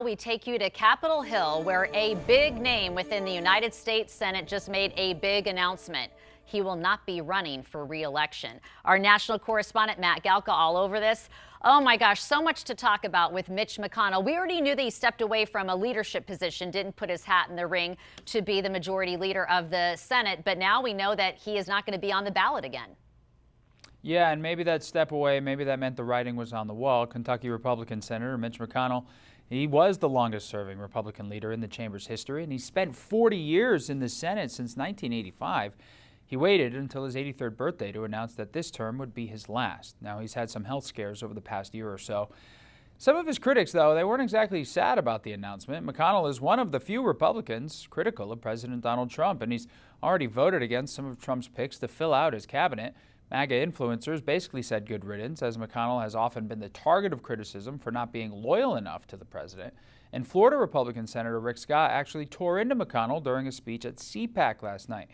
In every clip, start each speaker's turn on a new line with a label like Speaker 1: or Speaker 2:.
Speaker 1: We take you to Capitol Hill, where a big name within the United States Senate just made a big announcement. He will not be running for re-election. Our national correspondent Matt Galka all over this. Oh my gosh, so much to talk about with Mitch McConnell. We already knew that he stepped away from a leadership position, didn't put his hat in the ring to be the majority leader of the Senate, but now we know that he is not going to be on the ballot again.
Speaker 2: Yeah, and maybe that step away, maybe that meant the writing was on the wall. Kentucky Republican Senator Mitch McConnell, he was the longest-serving Republican leader in the chamber's history, and he spent 40 years in the Senate since 1985. He waited until his 83rd birthday to announce that this term would be his last. Now, he's had some health scares over the past year or so. Some of his critics, though, they weren't exactly sad about the announcement. McConnell is one of the few Republicans critical of President Donald Trump, and he's already voted against some of Trump's picks to fill out his cabinet. MAGA influencers basically said good riddance, as McConnell has often been the target of criticism for not being loyal enough to the president. And Florida Republican Senator Rick Scott actually tore into McConnell during a speech at CPAC last night.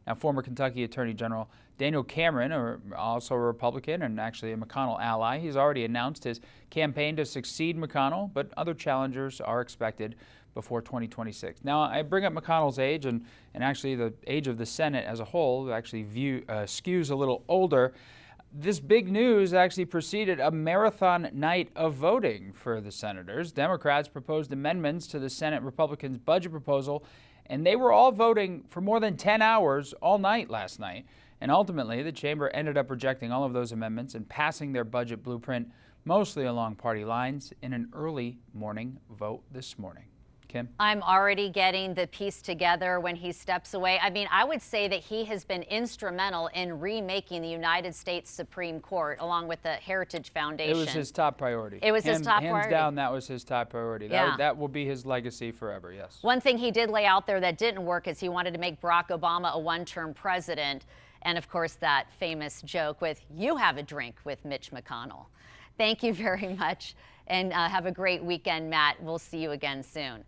Speaker 2: Now, former Kentucky Attorney General Daniel Cameron, also a Republican and actually a McConnell ally, he's already announced his campaign to succeed McConnell, but other challengers are expected before 2026. Now, I bring up McConnell's age, and actually the age of the Senate as a whole actually skews a little older. This big news actually preceded a marathon night of voting for the senators. Democrats proposed amendments to the Senate Republicans' budget proposal, and they were all voting for more than 10 hours all night last night. And ultimately, the chamber ended up rejecting all of those amendments and passing their budget blueprint, mostly along party lines, in an early morning vote this morning. Kim?
Speaker 1: I'm already getting the piece together when he steps away. I mean, I would say that he has been instrumental in remaking the United States Supreme Court, along with the Heritage Foundation.
Speaker 2: It was his top priority.
Speaker 1: It was his top priority.
Speaker 2: Hands down, that was his top priority.
Speaker 1: Yeah.
Speaker 2: That will be his legacy forever, yes.
Speaker 1: One thing he did lay out there that didn't work is he wanted to make Barack Obama a one-term president. And of course, that famous joke with, "You have a drink with Mitch McConnell." Thank you very much, and have a great weekend, Matt. We'll see you again soon.